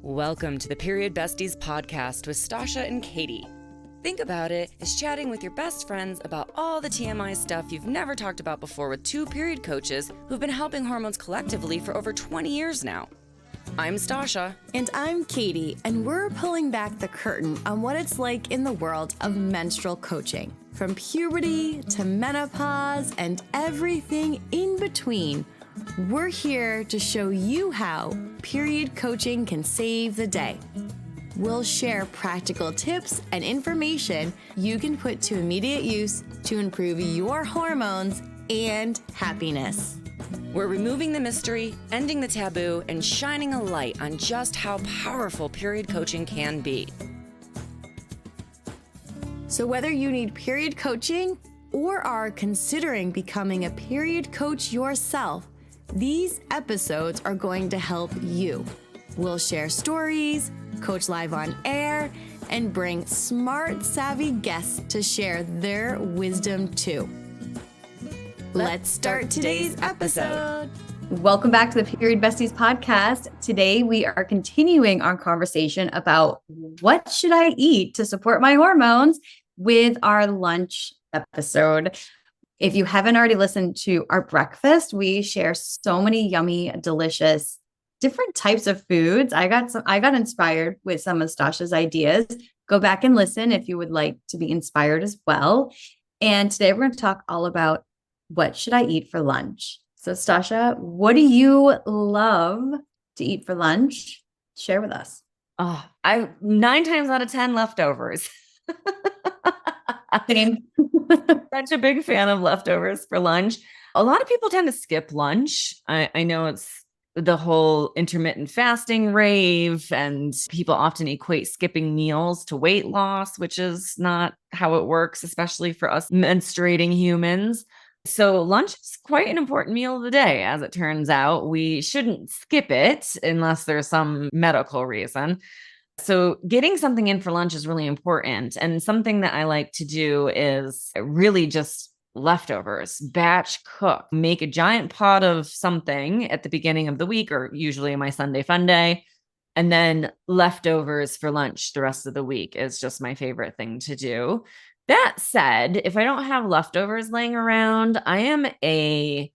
Welcome to the Period Besties Podcast with Stasha and Katie. Think about it as chatting with your best friends about all the TMI stuff you've never talked about before with two period coaches who've been helping hormones collectively for over 20 years now. I'm Stasha. And I'm Katie, and we're pulling back the curtain on what it's like in the world of menstrual coaching. From puberty to menopause and everything in between, we're here to show you how period coaching can save the day. We'll share practical tips and information you can put to immediate use to improve your hormones and happiness. We're removing the mystery, ending the taboo, and shining a light on just how powerful period coaching can be. So whether you need period coaching or are considering becoming a period coach yourself, these episodes are going to help you. We'll share stories, coach live on air, and bring smart, savvy guests to share their wisdom too. Let's start today's episode. Welcome back to the Period Besties Podcast. Today we are continuing our conversation about what should I eat to support my hormones with our lunch episode. If you haven't already listened to our breakfast, we share so many yummy, delicious, different types of foods. I got inspired with some of Stasha's ideas. Go back and listen if you would like to be inspired as well. And today we're going to talk all about what should I eat for lunch. So Stasha, what do you love to eat for lunch? Share with us. Oh, I 9 times out of 10 leftovers. Same. Such a big fan of leftovers for lunch. A lot of people tend to skip lunch. I know it's the whole intermittent fasting rave, and people often equate skipping meals to weight loss, which is not how it works, especially for us menstruating humans. So lunch is quite an important meal of the day. As it turns out, we shouldn't skip it unless there's some medical reason. So getting something in for lunch is really important. And something that I like to do is really just leftovers, batch cook, make a giant pot of something at the beginning of the week, or usually my Sunday fun day. And then leftovers for lunch the rest of the week is just my favorite thing to do. That said, if I don't have leftovers laying around, I am a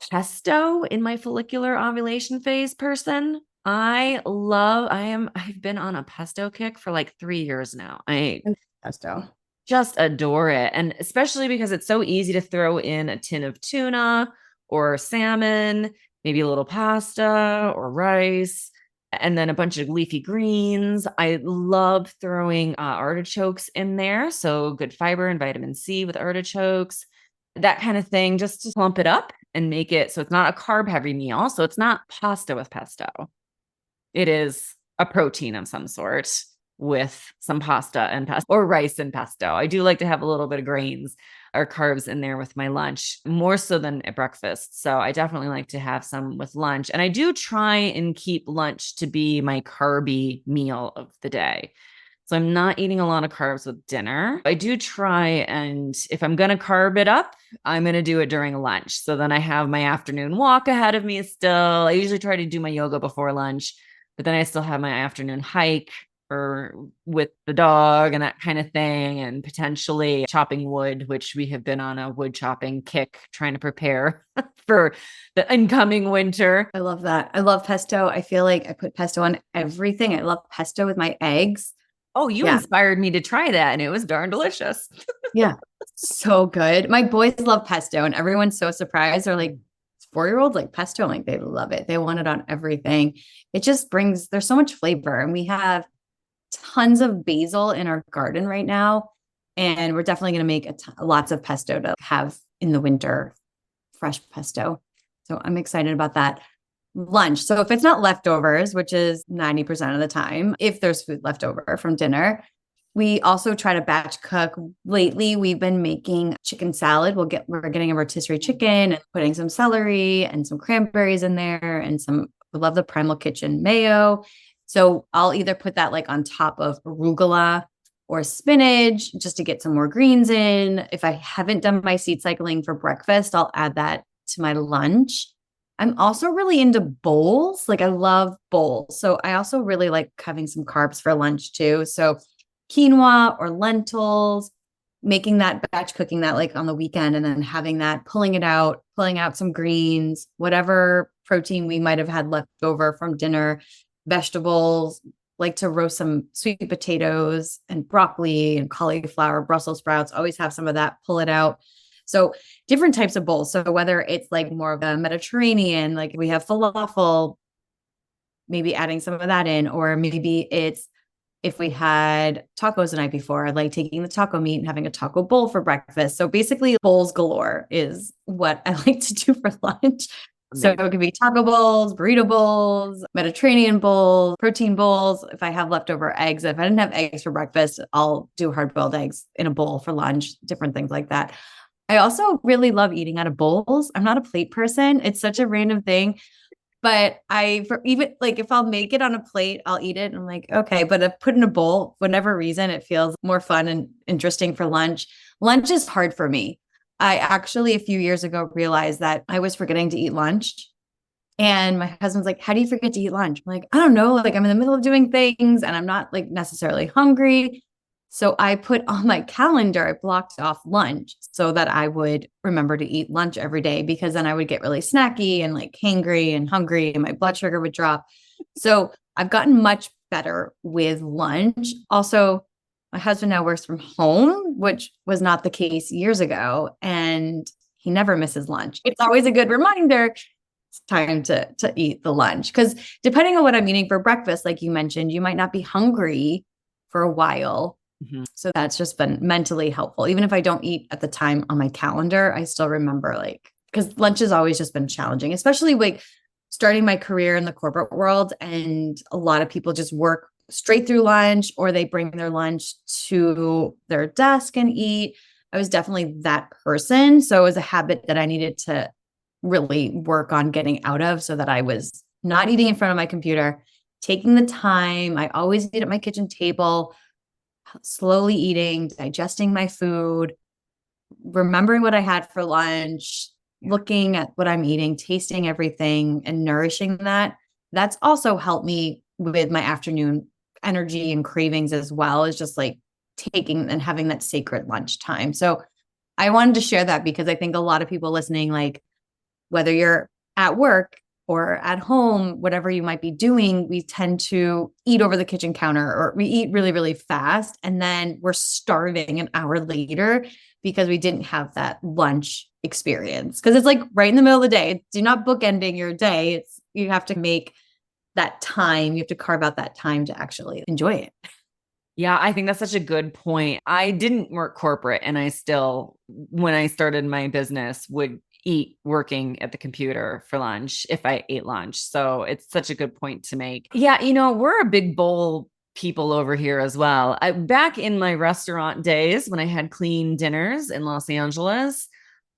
pesto in my follicular ovulation phase person. I've been on a pesto kick for like 3 years now. Pesto. Just adore it. And especially because it's so easy to throw in a tin of tuna or salmon, maybe a little pasta or rice, and then a bunch of leafy greens. I love throwing artichokes in there. So good fiber and vitamin C with artichokes, that kind of thing, just to plump it up and make it so it's not a carb heavy meal. So it's not pasta with pesto. It is a protein of some sort with some pasta and pesto or rice and pesto. I do like to have a little bit of grains or carbs in there with my lunch, more so than at breakfast. So I definitely like to have some with lunch. And I do try and keep lunch to be my carby meal of the day. So I'm not eating a lot of carbs with dinner. I do try, and if I'm going to carb it up, I'm going to do it during lunch. So then I have my afternoon walk ahead of me still. I usually try to do my yoga before lunch, but then I still have my afternoon hike or with the dog and that kind of thing, and potentially chopping wood, which we have been on a wood chopping kick trying to prepare for the incoming winter. I love that. I love pesto. I feel like I put pesto on everything. I love pesto with my eggs. Oh, you inspired me to try that, and it was darn delicious. Yeah. So good. My boys love pesto, and everyone's so surprised. They're like, 4-year-old like pesto, like they love it. They want it on everything. It just there's so much flavor, and we have tons of basil in our garden right now. And we're definitely going to make lots of pesto to have in the winter, fresh pesto. So I'm excited about that. Lunch. So if it's not leftovers, which is 90% of the time, if there's food left over from dinner, we also try to batch cook. Lately, we've been making chicken salad. We're getting a rotisserie chicken and putting some celery and some cranberries in there, and we love the Primal Kitchen mayo. So I'll either put that like on top of arugula or spinach just to get some more greens in. If I haven't done my seed cycling for breakfast, I'll add that to my lunch. I'm also really into bowls. Like I love bowls. So I also really like having some carbs for lunch too. So quinoa or lentils, making that batch cooking that like on the weekend and then having that, pulling out some greens, whatever protein we might have had left over from dinner, vegetables, like to roast some sweet potatoes and broccoli and cauliflower, Brussels sprouts, always have some of that, pull it out. So different types of bowls. So whether it's like more of a Mediterranean, like we have falafel, maybe adding some of that in, or maybe it's if we had tacos the night before, like taking the taco meat and having a taco bowl for breakfast. So basically, bowls galore is what I like to do for lunch. So it could be taco bowls, burrito bowls, Mediterranean bowls, protein bowls. If I have leftover eggs, if I didn't have eggs for breakfast, I'll do hard-boiled eggs in a bowl for lunch, different things like that. I also really love eating out of bowls. I'm not a plate person. It's such a random thing. But for even like if I'll make it on a plate, I'll eat it. And I'm like, okay. But if put in a bowl, for whatever reason, it feels more fun and interesting for lunch. Lunch is hard for me. I actually, a few years ago, realized that I was forgetting to eat lunch. And my husband's like, how do you forget to eat lunch? I'm like, I don't know. Like I'm in the middle of doing things and I'm not like necessarily hungry. So I put on my calendar, I blocked off lunch so that I would remember to eat lunch every day because then I would get really snacky and like hangry and hungry and my blood sugar would drop. So I've gotten much better with lunch. Also, my husband now works from home, which was not the case years ago. And he never misses lunch. It's always a good reminder. It's time to eat the lunch. Because depending on what I'm eating for breakfast, like you mentioned, you might not be hungry for a while. Mm-hmm. So that's just been mentally helpful. Even if I don't eat at the time on my calendar, I still remember like, because lunch has always just been challenging, especially like starting my career in the corporate world. And a lot of people just work straight through lunch or they bring their lunch to their desk and eat. I was definitely that person. So it was a habit that I needed to really work on getting out of so that I was not eating in front of my computer, taking the time. I always eat at my kitchen table, slowly eating, digesting my food, remembering what I had for lunch, looking at what I'm eating, tasting everything and nourishing that. That's also helped me with my afternoon energy and cravings as well as just like taking and having that sacred lunch time. So I wanted to share that because I think a lot of people listening, like whether you're at work or at home, whatever you might be doing, we tend to eat over the kitchen counter or we eat really, really fast. And then we're starving an hour later because we didn't have that lunch experience. Because it's like right in the middle of the day. You're not bookending your day. It's you have to make that time. You have to carve out that time to actually enjoy it. Yeah, I think that's such a good point. I didn't work corporate and I still, when I started my business, would eat working at the computer for lunch if I ate lunch. So it's such a good point to make. Yeah, we're a big bowl people over here as well. Back in my restaurant days when I had clean dinners in Los Angeles,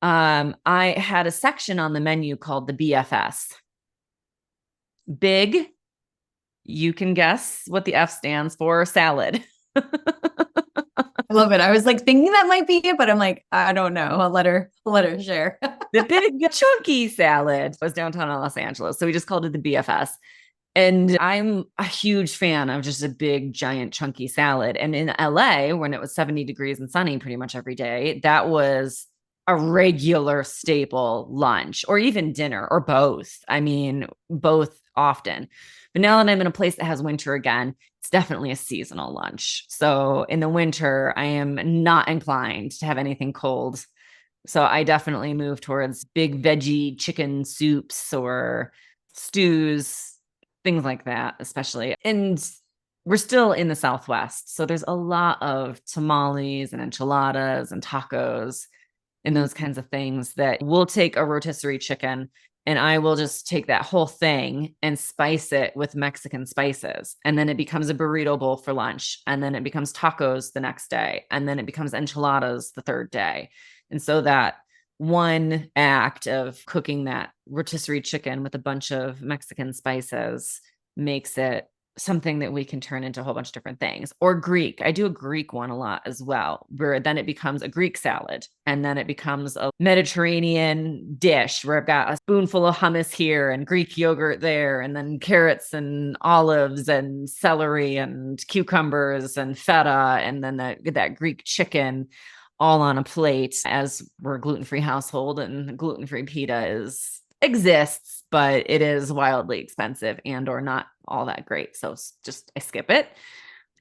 I had a section on the menu called the BFS. Big, you can guess what the F stands for, salad. I love it. I was like thinking that might be it, but I'm like, I don't know. I'll let her share. The big chunky salad was downtown Los Angeles. So we just called it the BFS. And I'm a huge fan of just a big, giant, chunky salad. And in LA, when it was 70 degrees and sunny pretty much every day, that was a regular staple lunch or even dinner or both. I mean, both often. But now that I'm in a place that has winter again, it's definitely a seasonal lunch. So in the winter, I am not inclined to have anything cold. So I definitely move towards big veggie chicken soups or stews, things like that, especially. And we're still in the Southwest. So there's a lot of tamales and enchiladas and tacos and those kinds of things that we'll take a rotisserie chicken and I will just take that whole thing and spice it with Mexican spices. And then it becomes a burrito bowl for lunch. And then it becomes tacos the next day. And then it becomes enchiladas the third day. And so that one act of cooking that rotisserie chicken with a bunch of Mexican spices makes it something that we can turn into a whole bunch of different things. Or Greek. I do a Greek one a lot as well, where then it becomes a Greek salad. And then it becomes a Mediterranean dish where I've got a spoonful of hummus here and Greek yogurt there, and then carrots and olives and celery and cucumbers and feta, and then that Greek chicken all on a plate, as we're a gluten-free household, and gluten-free pita exists, but it is wildly expensive and or not all that great. So I skip it.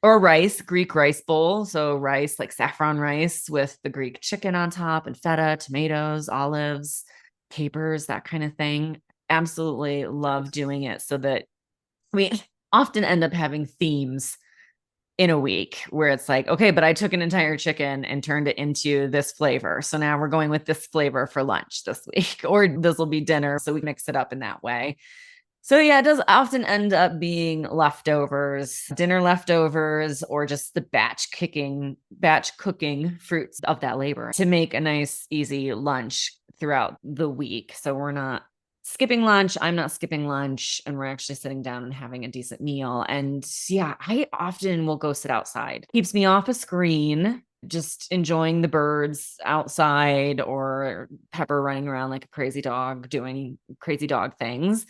Or rice, Greek rice bowl. So rice, like saffron rice with the Greek chicken on top and feta, tomatoes, olives, capers, that kind of thing. Absolutely love doing it, so that we often end up having themes in a week where it's like, okay, but I took an entire chicken and turned it into this flavor. So now we're going with this flavor for lunch this week, or this will be dinner. So we mix it up in that way. So yeah, it does often end up being leftovers, dinner leftovers, or just the batch cooking fruits of that labor to make a nice, easy lunch throughout the week. So we're not skipping lunch. I'm not skipping lunch, and we're actually sitting down and having a decent meal. And yeah, I often will go sit outside. Keeps me off a screen, just enjoying the birds outside, or Pepper running around like a crazy dog doing crazy dog things.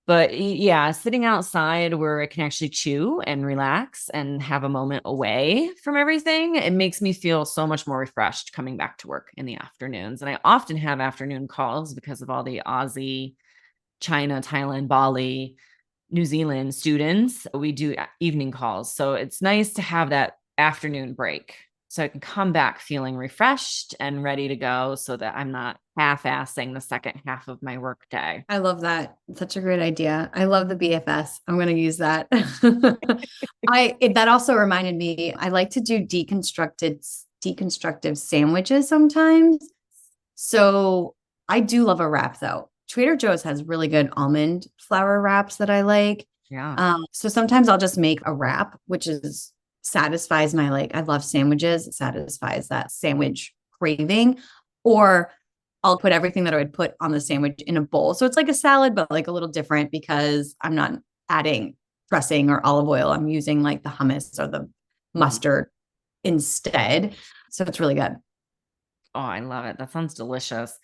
But yeah, sitting outside where I can actually chew and relax and have a moment away from everything, it makes me feel so much more refreshed coming back to work in the afternoons. And I often have afternoon calls because of all the Aussie, China, Thailand, Bali, New Zealand students. We do evening calls. So it's nice to have that afternoon break, so I can come back feeling refreshed and ready to go, so that I'm not half-assing the second half of my work day. I love that. Such a great idea. I love the BFS. I'm going to use that. That also reminded me, I like to do deconstructive sandwiches sometimes. So I do love a wrap though. Trader Joe's has really good almond flour wraps that I like. Yeah. So sometimes I'll just make a wrap, which satisfies my, I love sandwiches. It satisfies that sandwich craving. Or I'll put everything that I would put on the sandwich in a bowl. So it's like a salad, but like a little different, because I'm not adding dressing or olive oil. I'm using like the hummus or the mustard instead. So it's really good. Oh, I love it. That sounds delicious.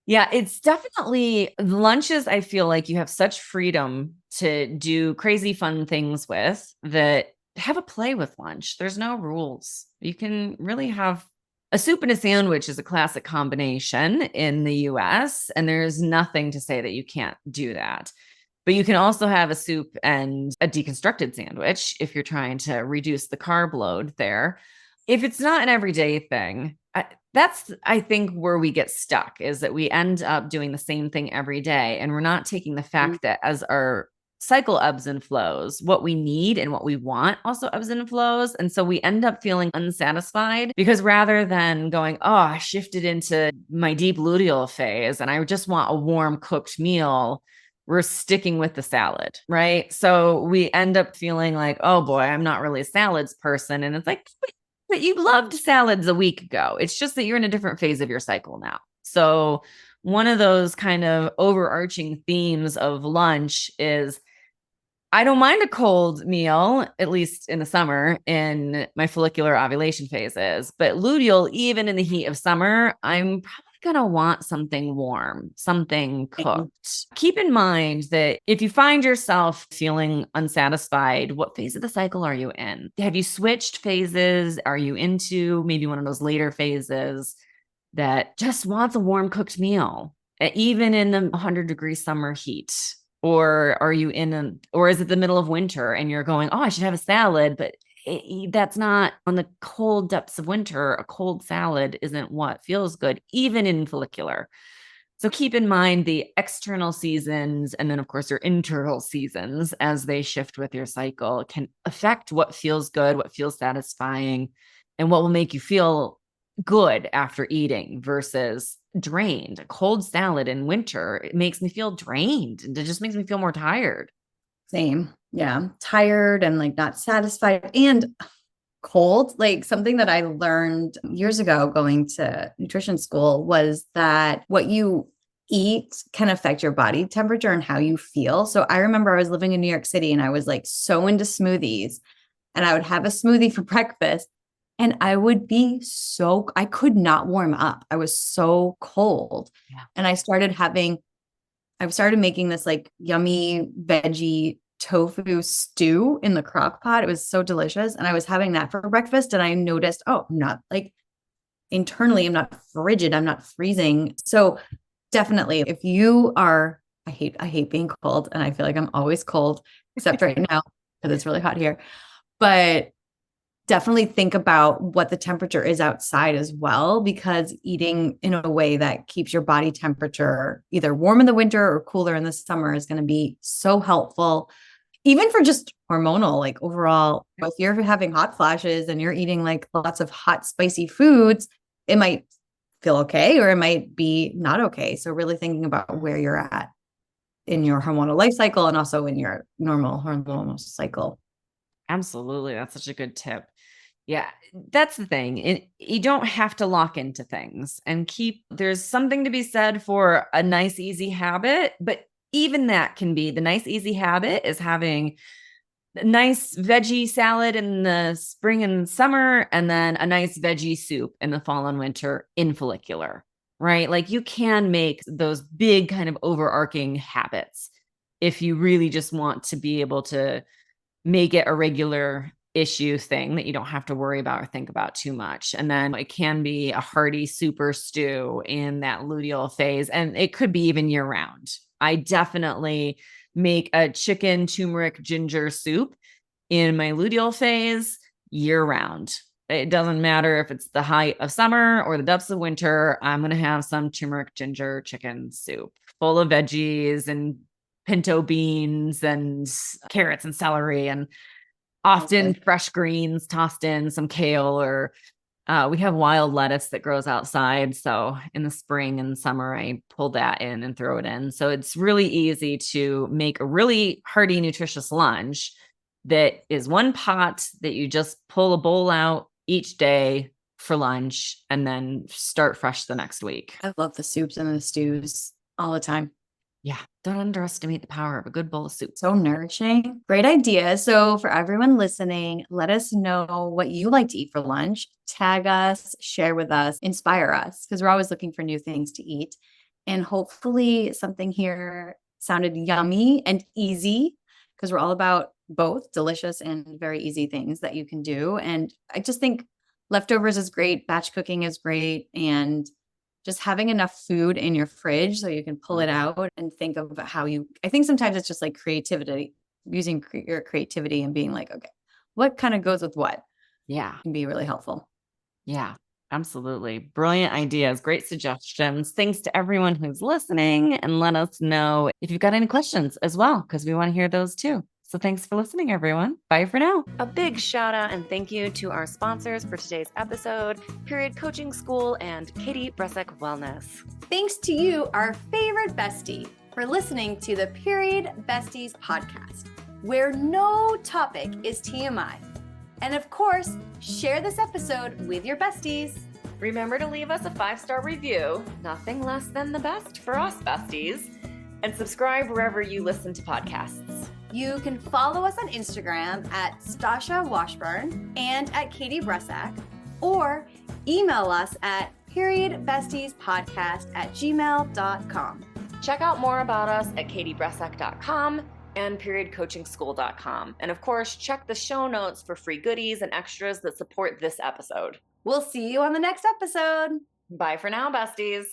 Yeah, it's definitely lunches. I feel like you have such freedom to do crazy fun things with, that have a play with lunch. There's no rules. You can really have a soup and a sandwich is a classic combination in the US, and there's nothing to say that you can't do that. But you can also have a soup and a deconstructed sandwich if you're trying to reduce the carb load there. If it's not an everyday thing, that's, I think, where we get stuck, is that we end up doing the same thing every day. And we're not taking the fact that as our cycle ebbs and flows, what we need and what we want also ebbs and flows. And so we end up feeling unsatisfied, because rather than going, oh, I shifted into my deep luteal phase and I just want a warm cooked meal, we're sticking with the salad, right? So we end up feeling like, oh boy, I'm not really a salads person. And it's like, but you loved salads a week ago. It's just that you're in a different phase of your cycle now. So one of those kind of overarching themes of lunch is, I don't mind a cold meal, at least in the summer, in my follicular ovulation phases. But luteal, even in the heat of summer, I'm probably going to want something warm, something cooked. Keep in mind that if you find yourself feeling unsatisfied, what phase of the cycle are you in? Have you switched phases? Are you into maybe one of those later phases that just wants a warm cooked meal, even in the 100-degree summer heat? Or are you or is it the middle of winter and you're going, oh, I should have a salad, but that's not, on the cold depths of winter, a cold salad isn't what feels good, even in follicular. So keep in mind the external seasons, and then of course your internal seasons, as they shift with your cycle, can affect what feels good, what feels satisfying, and what will make you feel good after eating versus drained. A cold salad in winter, it makes me feel drained, and it just makes me feel more tired. Same. Yeah. Tired and like not satisfied and cold. Like something that I learned years ago going to nutrition school was that what you eat can affect your body temperature and how you feel. So I remember I was living in New York City and I was like so into smoothies, and I would have a smoothie for breakfast and I would be I could not warm up. I was so cold. Yeah. And I started making this like yummy veggie tofu stew in the crock pot. It was so delicious. And I was having that for breakfast. And I noticed, oh, I'm not like internally, I'm not frigid. I'm not freezing. So definitely if you are, I hate being cold. And I feel like I'm always cold, except right now because it's really hot here. But definitely think about what the temperature is outside as well, because eating in a way that keeps your body temperature either warm in the winter or cooler in the summer is going to be so helpful, even for just hormonal, like overall. If you're having hot flashes and you're eating like lots of hot, spicy foods, it might feel okay, or it might be not okay. So really thinking about where you're at in your hormonal life cycle and also in your normal hormonal cycle. Absolutely. That's such a good tip. Yeah, that's the thing. You don't have to lock into things and there's something to be said for a nice, easy habit, but even that can be the nice, easy habit is having a nice veggie salad in the spring and summer, and then a nice veggie soup in the fall and winter in follicular, right? Like you can make those big kind of overarching habits if you really just want to be able to make it a regular issue thing that you don't have to worry about or think about too much. And then it can be a hearty super stew in that luteal phase. And it could be even year round. I definitely make a chicken turmeric ginger soup in my luteal phase year round. It doesn't matter if it's the height of summer or the depths of winter. I'm going to have some turmeric ginger chicken soup full of veggies and pinto beans and carrots and celery, and often fresh greens tossed in, some kale, or we have wild lettuce that grows outside. So in the spring and summer, I pull that in and throw it in. So it's really easy to make a really hearty, nutritious lunch that is one pot that you just pull a bowl out each day for lunch and then start fresh the next week. I love the soups and the stews all the time. Yeah. Don't underestimate the power of a good bowl of soup. So nourishing. Great idea. So for everyone listening, let us know what you like to eat for lunch. Tag us, share with us, inspire us, because we're always looking for new things to eat. And hopefully something here sounded yummy and easy, because we're all about both delicious and very easy things that you can do. And I just think leftovers is great. Batch cooking is great. And just having enough food in your fridge so you can pull it out and think of I think sometimes it's just like creativity, using your creativity and being like, okay, what kind of goes with what? Yeah. Can be really helpful. Yeah, absolutely. Brilliant ideas. Great suggestions. Thanks to everyone who's listening, and let us know if you've got any questions as well, because we want to hear those too. So thanks for listening, everyone. Bye for now. A big shout out and thank you to our sponsors for today's episode, Period Coaching School and Katie Bresek Wellness. Thanks to you, our favorite bestie, for listening to the Period Besties Podcast, where no topic is TMI. And of course, share this episode with your besties. Remember to leave us a 5-star review, nothing less than the best for us besties, and subscribe wherever you listen to podcasts. You can follow us on Instagram at Stasha Washburn and at Katie Bresek, or email us at periodbestiespodcast@gmail.com. Check out more about us at katiebresek.com and periodcoachingschool.com. And of course, check the show notes for free goodies and extras that support this episode. We'll see you on the next episode. Bye for now, besties.